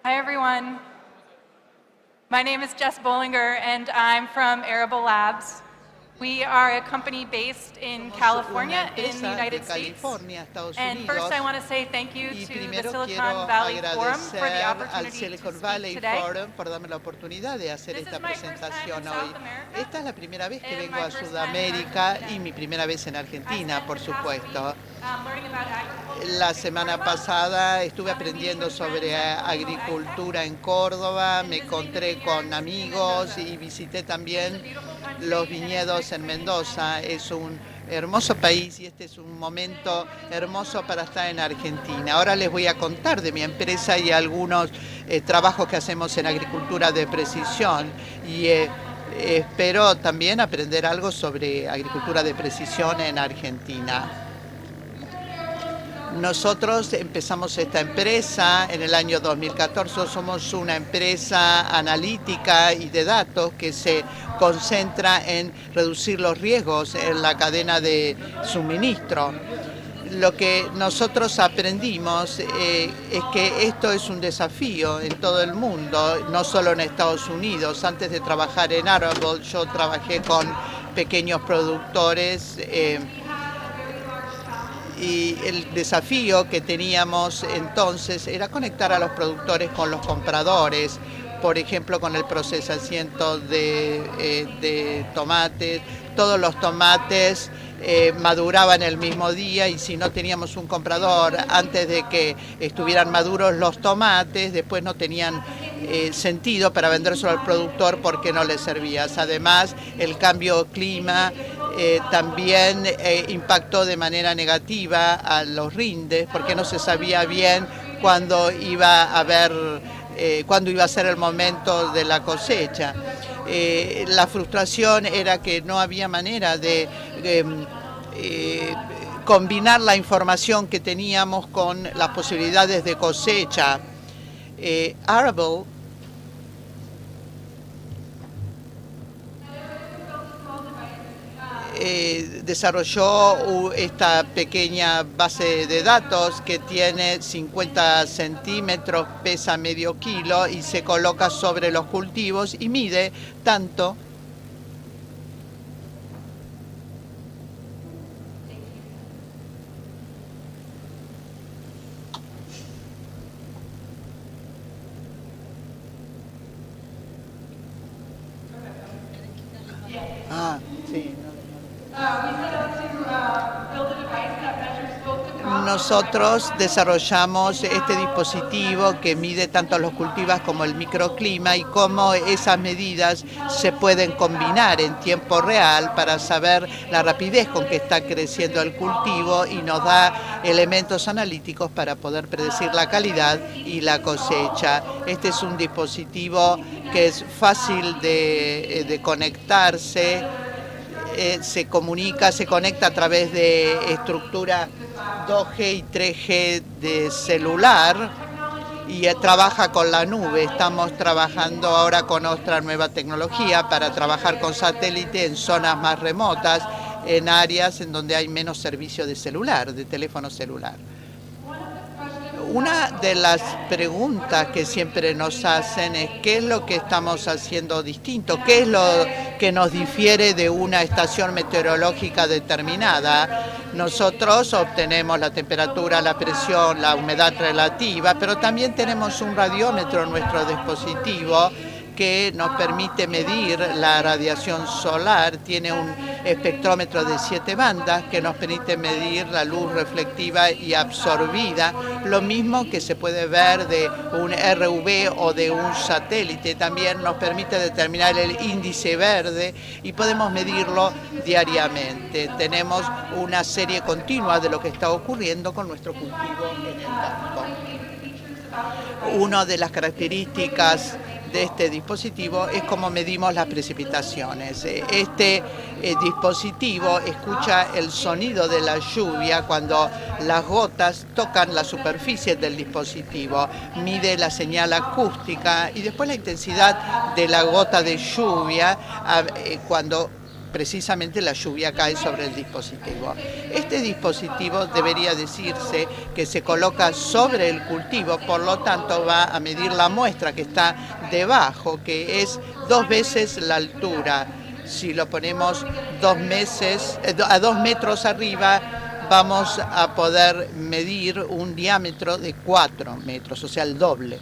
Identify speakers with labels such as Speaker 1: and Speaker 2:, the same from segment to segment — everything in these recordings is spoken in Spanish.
Speaker 1: Hi, everyone. My name is Jess Bollinger, and I'm from Arable Labs. We are a company based in California, in the United States. And first, I want to say thank you to the Silicon Valley Forum for the opportunity to speak today.
Speaker 2: Por darme la oportunidad de hacer
Speaker 1: This
Speaker 2: esta
Speaker 1: is my first time
Speaker 2: presentación
Speaker 1: in
Speaker 2: hoy.
Speaker 1: South America,
Speaker 2: Esta es la primera vez que
Speaker 1: and
Speaker 2: vengo
Speaker 1: my
Speaker 2: a
Speaker 1: first time in
Speaker 2: Sudamérica
Speaker 1: Argentina.
Speaker 2: y mi primera vez en
Speaker 1: I
Speaker 2: Argentina,
Speaker 1: spent
Speaker 2: por
Speaker 1: the past
Speaker 2: supuesto.
Speaker 1: week, learning about agriculture
Speaker 2: La
Speaker 1: in
Speaker 2: semana
Speaker 1: Córdoba.
Speaker 2: pasada estuve aprendiendo sobre agricultura en Córdoba, me encontré con amigos y visité también los viñedos en Mendoza. Es un hermoso país y este es un momento hermoso para estar en Argentina. Ahora les voy a contar de mi empresa y algunos trabajos que hacemos en agricultura de precisión y espero también aprender algo sobre agricultura de precisión en Argentina. Nosotros empezamos esta empresa en el año 2014. Somos una empresa analítica y de datos que se concentra en reducir los riesgos en la cadena de suministro. Lo que nosotros aprendimos es que esto es un desafío en todo el mundo, no solo en Estados Unidos. Antes de trabajar en Arable, yo trabajé con pequeños productores y el desafío que teníamos entonces era conectar a los productores con los compradores, por ejemplo, con el procesamiento de tomates. Todos los tomates maduraban el mismo día y si no teníamos un comprador antes de que estuvieran maduros los tomates, después no tenían sentido para vendérselo al productor porque no le servía. Además, el cambio clima también impactó de manera negativa a los rindes porque no se sabía bien cuándo iba a ser el momento de la cosecha. La frustración era que no había manera de combinar la información que teníamos con las posibilidades de cosecha. Arable desarrolló esta pequeña base de datos que tiene 50 centímetros, pesa medio kilo y se coloca sobre los cultivos y mide tanto sí. Nosotros desarrollamos este dispositivo que mide tanto los cultivos como el microclima y cómo esas medidas se pueden combinar en tiempo real para saber la rapidez con que está creciendo el cultivo y nos da elementos analíticos para poder predecir la calidad y la cosecha. Este es un dispositivo que es fácil de conectarse. Se conecta a través de estructura 2G y 3G de celular y trabaja con la nube. Estamos trabajando ahora con otra nueva tecnología para trabajar con satélite en zonas más remotas, en áreas en donde hay menos servicio de celular, de teléfono celular. Una de las preguntas que siempre nos hacen es qué es lo que estamos haciendo distinto, qué es lo que nos difiere de una estación meteorológica determinada. Nosotros obtenemos la temperatura, la presión, la humedad relativa, pero también tenemos un radiómetro en nuestro dispositivo que nos permite medir la radiación solar. Tiene un espectrómetro de 7 bandas que nos permite medir la luz reflectiva y absorbida, lo mismo que se puede ver de un RV o de un satélite. También nos permite determinar el índice verde y podemos medirlo diariamente. Tenemos una serie continua de lo que está ocurriendo con nuestro cultivo en el campo. Una de las características de este dispositivo es cómo medimos las precipitaciones. Este dispositivo escucha el sonido de la lluvia cuando las gotas tocan la superficie del dispositivo, mide la señal acústica y después la intensidad de la gota de lluvia cuando precisamente la lluvia cae sobre el dispositivo. Este dispositivo debería decirse que se coloca sobre el cultivo, por lo tanto va a medir la muestra que está debajo, que es 2 veces la altura. Si lo ponemos a 2 metros arriba, vamos a poder medir un diámetro de 4 metros, o sea, el doble.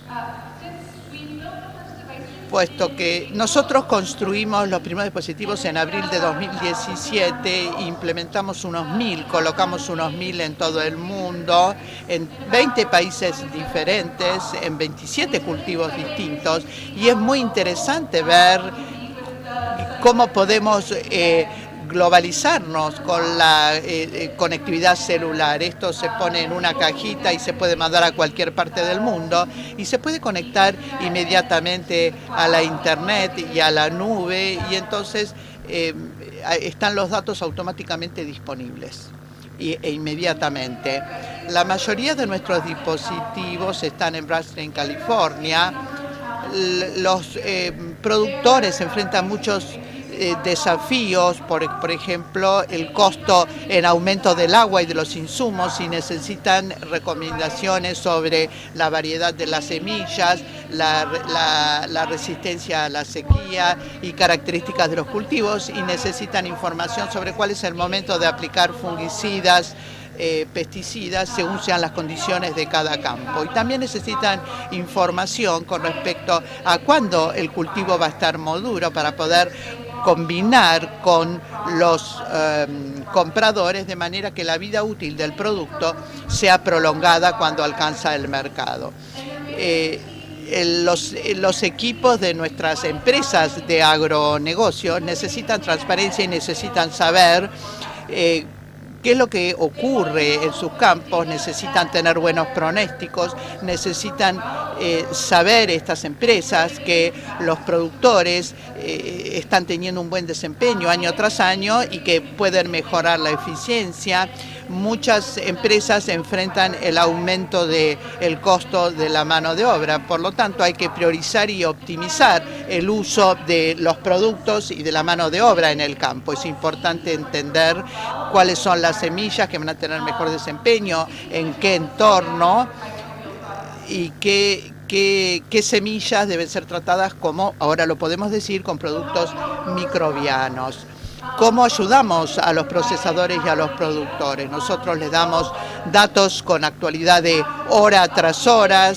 Speaker 2: Puesto que nosotros construimos los primeros dispositivos en abril de 2017, implementamos unos 1000, colocamos unos 1000 en todo el mundo, en 20 países diferentes, en 27 cultivos distintos, y es muy interesante ver cómo podemos globalizarnos con la conectividad celular. Esto se pone en una cajita y se puede mandar a cualquier parte del mundo y se puede conectar inmediatamente a la internet y a la nube, y entonces están los datos automáticamente disponibles e inmediatamente. La mayoría de nuestros dispositivos están en Brasília, California. Los productores enfrentan muchos desafíos, por ejemplo, el costo en aumento del agua y de los insumos, y necesitan recomendaciones sobre la variedad de las semillas, la resistencia a la sequía y características de los cultivos, y necesitan información sobre cuál es el momento de aplicar fungicidas, pesticidas, según sean las condiciones de cada campo. Y también necesitan información con respecto a cuándo el cultivo va a estar maduro para poder combinar con los compradores de manera que la vida útil del producto sea prolongada cuando alcanza el mercado. Los equipos de nuestras empresas de agronegocio necesitan transparencia y necesitan saber qué es lo que ocurre en sus campos, necesitan tener buenos pronósticos, necesitan saber estas empresas que los productores están teniendo un buen desempeño año tras año y que pueden mejorar la eficiencia. Muchas empresas enfrentan el aumento del costo de la mano de obra, por lo tanto hay que priorizar y optimizar el uso de los productos y de la mano de obra en el campo. Es importante entender cuáles son las semillas que van a tener mejor desempeño, en qué entorno y qué semillas deben ser tratadas como, ahora lo podemos decir, con productos microbianos. ¿Cómo ayudamos a los procesadores y a los productores? Nosotros les damos datos con actualidad de hora tras hora,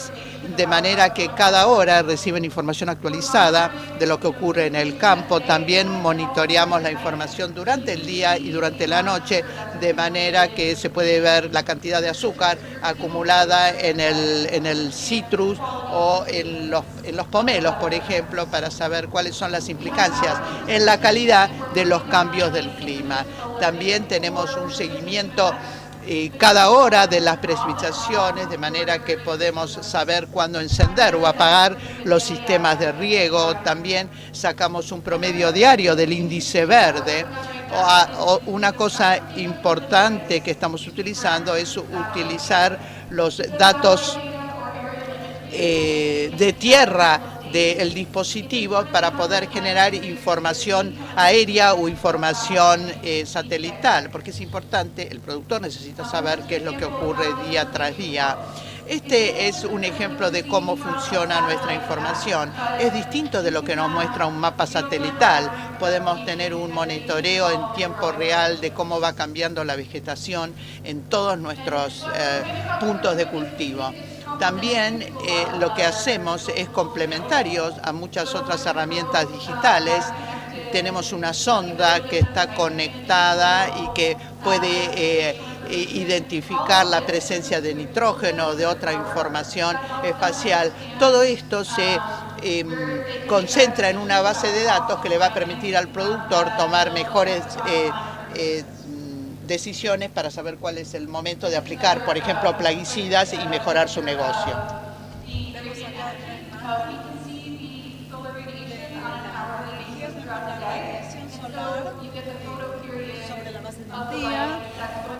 Speaker 2: de manera que cada hora reciben información actualizada de lo que ocurre en el campo. También monitoreamos la información durante el día y durante la noche, de manera que se puede ver la cantidad de azúcar acumulada en el citrus o en los pomelos, por ejemplo, para saber cuáles son las implicancias en la calidad de los cambios del clima. También tenemos un seguimiento cada hora de las precipitaciones, de manera que podemos saber cuándo encender o apagar los sistemas de riego. También sacamos un promedio diario del índice verde. Una cosa importante que estamos utilizando es utilizar los datos de tierra del dispositivo para poder generar información aérea o información satelital, porque es importante, el productor necesita saber qué es lo que ocurre día tras día. Este es un ejemplo de cómo funciona nuestra información. Es distinto de lo que nos muestra un mapa satelital. Podemos tener un monitoreo en tiempo real de cómo va cambiando la vegetación en todos nuestros puntos de cultivo. También lo que hacemos es complementarios a muchas otras herramientas digitales. Tenemos una sonda que está conectada y que puede identificar la presencia de nitrógeno o de otra información espacial. Todo esto se concentra en una base de datos que le va a permitir al productor tomar mejores decisiones para saber cuál es el momento de aplicar, por ejemplo, plaguicidas y mejorar su negocio.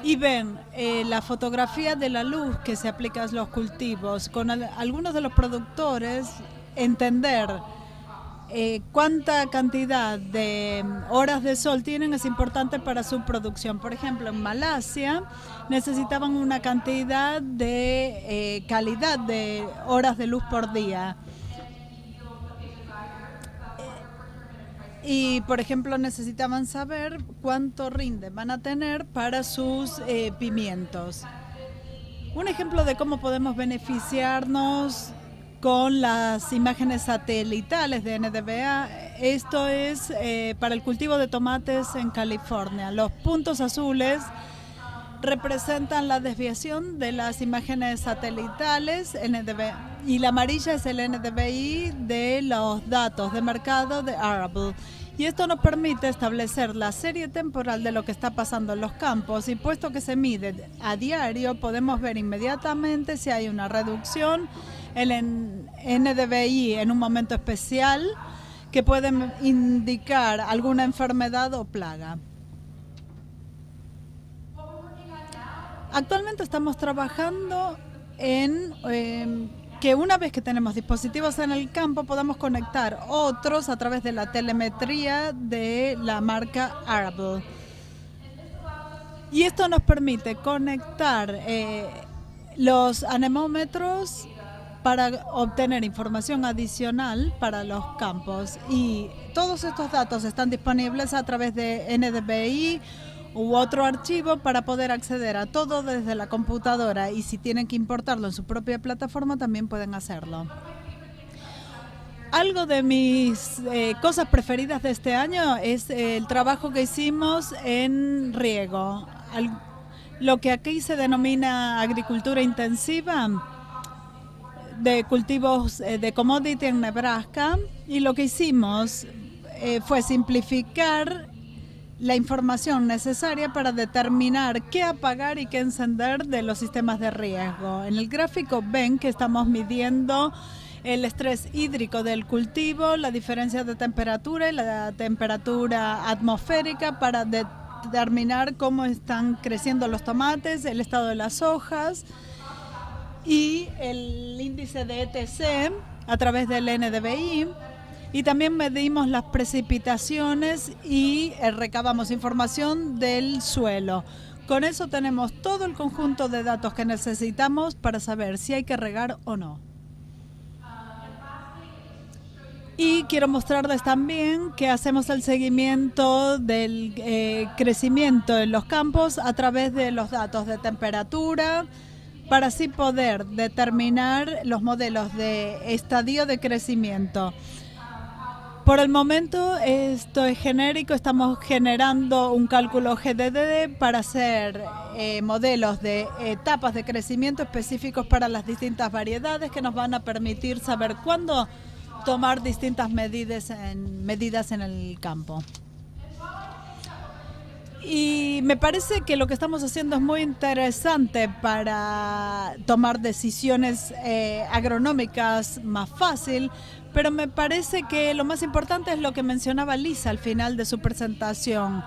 Speaker 3: Y ven la fotografía de la luz que se aplica a los cultivos. Con algunos de los productores, entender cuánta cantidad de horas de sol tienen es importante para su producción. Por ejemplo, en Malasia necesitaban una cantidad de calidad de horas de luz por día. Y, por ejemplo, necesitaban saber cuánto rinde van a tener para sus pimientos. Un ejemplo de cómo podemos beneficiarnos con las imágenes satelitales de NDVA, esto es para el cultivo de tomates en California. Los puntos azules representan la desviación de las imágenes satelitales NDVA y la amarilla es el NDVI de los datos de mercado de Arable. Y esto nos permite establecer la serie temporal de lo que está pasando en los campos y puesto que se mide a diario podemos ver inmediatamente si hay una reducción en el NDVI en un momento especial que puede indicar alguna enfermedad o plaga. Actualmente estamos trabajando en que una vez que tenemos dispositivos en el campo podamos conectar otros a través de la telemetría de la marca Arable. Y esto nos permite conectar los anemómetros para obtener información adicional para los campos. Y todos estos datos están disponibles a través de NDVI u otro archivo para poder acceder a todo desde la computadora y si tienen que importarlo en su propia plataforma también pueden hacerlo. Algo de mis cosas preferidas de este año es el trabajo que hicimos en riego. Lo que aquí se denomina agricultura intensiva de cultivos de commodity en Nebraska y lo que hicimos fue simplificar la información necesaria para determinar qué apagar y qué encender de los sistemas de riego. En el gráfico ven que estamos midiendo el estrés hídrico del cultivo, la diferencia de temperatura y la temperatura atmosférica para determinar cómo están creciendo los tomates, el estado de las hojas y el índice de ETC a través del NDVI. Y también medimos las precipitaciones y recabamos información del suelo. Con eso tenemos todo el conjunto de datos que necesitamos para saber si hay que regar o no. Y quiero mostrarles también que hacemos el seguimiento del crecimiento en los campos a través de los datos de temperatura, para así poder determinar los modelos de estadio de crecimiento. Por el momento esto es genérico, estamos generando un cálculo GDD para hacer modelos de etapas de crecimiento específicos para las distintas variedades que nos van a permitir saber cuándo tomar distintas medidas en el campo. Y me parece que lo que estamos haciendo es muy interesante para tomar decisiones agronómicas más fácil, pero me parece que lo más importante es lo que mencionaba Lisa al final de su presentación,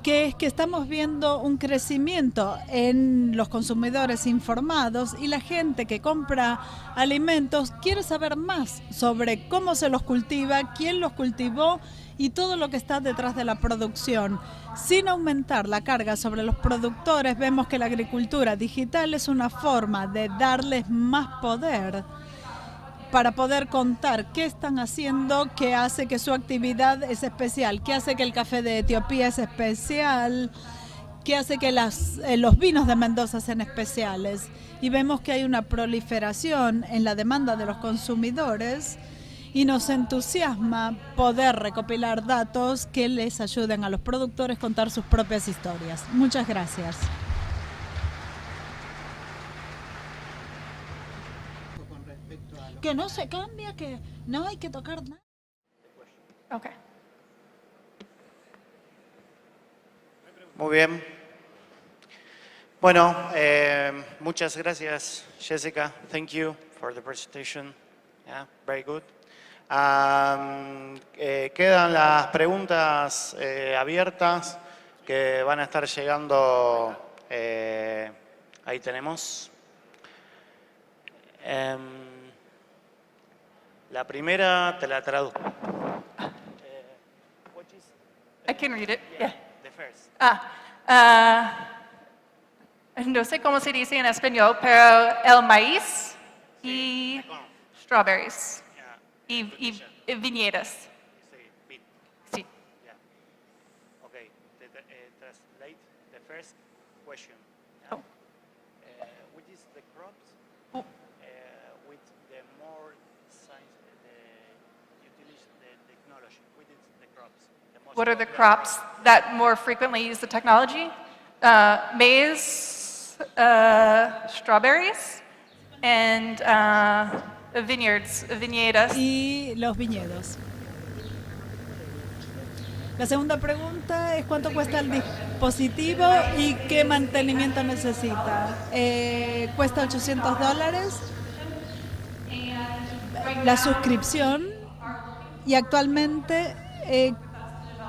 Speaker 3: que es que estamos viendo un crecimiento en los consumidores informados y la gente que compra alimentos quiere saber más sobre cómo se los cultiva, quién los cultivó y todo lo que está detrás de la producción. Sin aumentar la carga sobre los productores, vemos que la agricultura digital es una forma de darles más poder para poder contar qué están haciendo, qué hace que su actividad es especial, qué hace que el café de Etiopía es especial, qué hace que los vinos de Mendoza sean especiales. Y vemos que hay una proliferación en la demanda de los consumidores y nos entusiasma poder recopilar datos que les ayuden a los productores a contar sus propias historias. Muchas gracias. Que no se cambia, que no hay que tocar nada.
Speaker 1: Okay.
Speaker 4: Muy bien. Bueno, muchas gracias, Jessica. Thank you for the presentation. Yeah, very good. Quedan las preguntas abiertas que van a estar llegando. Ahí tenemos. La primera te la traduzco.
Speaker 1: can read it. Yeah.
Speaker 4: The first.
Speaker 1: No sé cómo se dice en español, pero el maíz y strawberries y viñedas.
Speaker 4: Bit.
Speaker 1: Sí.
Speaker 4: Yeah. Okay. Translate the first question.
Speaker 1: Oh.
Speaker 4: Which is the crops
Speaker 1: Oh.
Speaker 4: with the more science, utilize the technology? Which is the crops? The most
Speaker 1: What are the
Speaker 4: popular
Speaker 1: crops that more frequently use the technology? Maize, strawberries, and viñedas.
Speaker 3: Y los viñedos. La segunda pregunta es cuánto cuesta el dispositivo y qué mantenimiento necesita. Cuesta $800 la suscripción y actualmente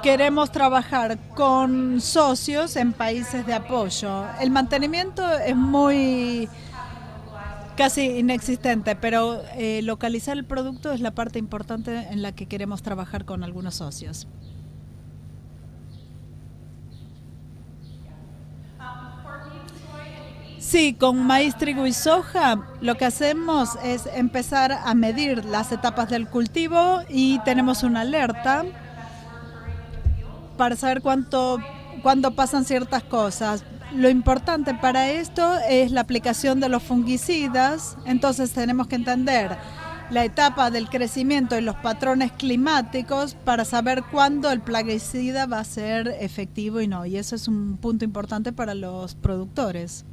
Speaker 3: queremos trabajar con socios en países de apoyo. El mantenimiento es casi inexistente, pero localizar el producto es la parte importante en la que queremos trabajar con algunos socios. Sí, con maíz, trigo y soja lo que hacemos es empezar a medir las etapas del cultivo y tenemos una alerta para saber cuándo pasan ciertas cosas. Lo importante para esto es la aplicación de los fungicidas, entonces tenemos que entender la etapa del crecimiento y los patrones climáticos para saber cuándo el plaguicida va a ser efectivo y no, y eso es un punto importante para los productores.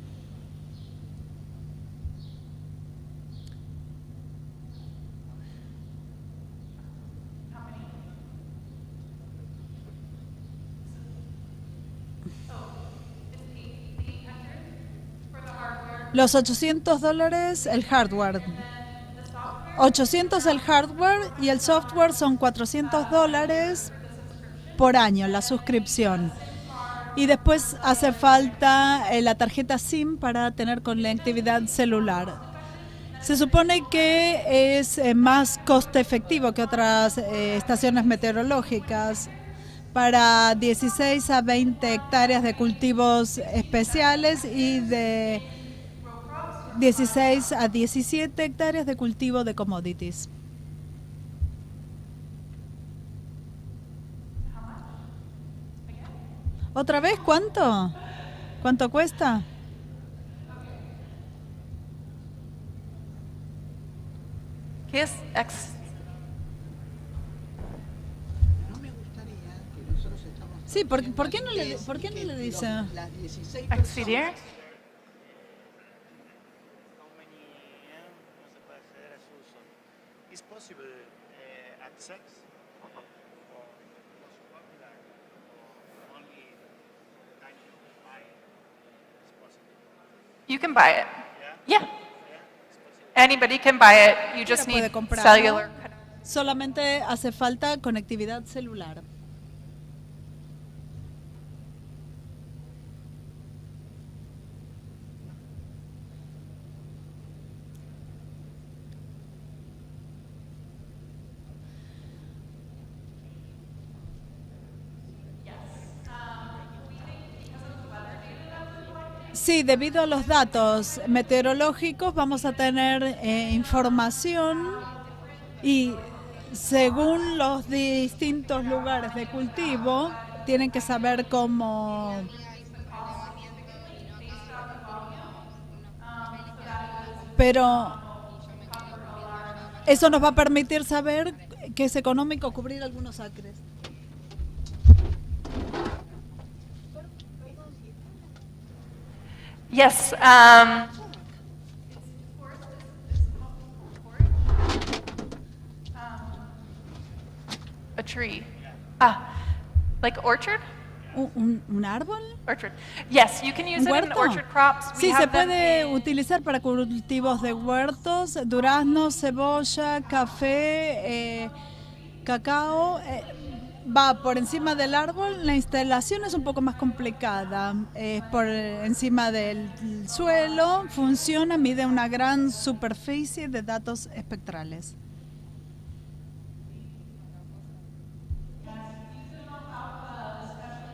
Speaker 3: Los $800 el hardware. 800 el hardware y el software son $400 por año, la suscripción. Y después hace falta la tarjeta SIM para tener conectividad celular. Se supone que es más coste efectivo que otras estaciones meteorológicas para 16 a 20 hectáreas de cultivos especiales y de 16 a 17 hectáreas de cultivo de commodities. ¿Otra vez cuánto? ¿Cuánto cuesta?
Speaker 1: ¿Qué es ex?
Speaker 2: No me gustaría que nosotros estamos...
Speaker 3: Sí, ¿por qué no le dice?
Speaker 2: Las 16
Speaker 1: Excedir?
Speaker 4: How many no se puede acceder a su uso? Is possible access or most popular or only kind of buy is possible?
Speaker 1: You can buy it.
Speaker 4: Yeah?
Speaker 1: Yeah. Anybody can buy it. You just
Speaker 3: Puede
Speaker 1: need
Speaker 3: comprarlo.
Speaker 1: cellular.
Speaker 3: Solamente hace falta conectividad celular. Sí, debido a los datos meteorológicos vamos a tener información y según los distintos lugares de cultivo tienen que saber cómo pero eso nos va a permitir saber que es económico cubrir algunos acres.
Speaker 1: Yes. A tree. Like orchard?
Speaker 3: ¿Un árbol?
Speaker 1: Orchard. Yes, you can use
Speaker 3: ¿Un
Speaker 1: it in
Speaker 3: huerto?
Speaker 1: orchard crops. We
Speaker 3: Sí, se
Speaker 1: have them
Speaker 3: puede
Speaker 1: in-
Speaker 3: utilizar para cultivos de huertos, durazno, cebolla, café, cacao. Va por encima del árbol, la instalación es un poco más complicada. Es por encima del suelo, funciona, mide una gran superficie de datos espectrales.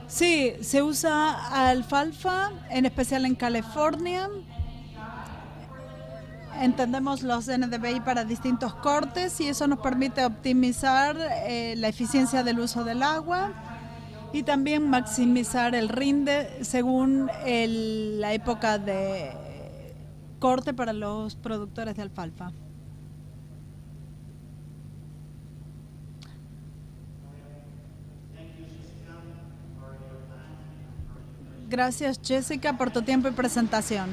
Speaker 3: Sí, se usa alfalfa, en especial en California. Entendemos los NDVI para distintos cortes y eso nos permite optimizar la eficiencia del uso del agua y también maximizar el rinde según la época de corte para los productores de alfalfa. Gracias, Jessica, por tu tiempo y presentación.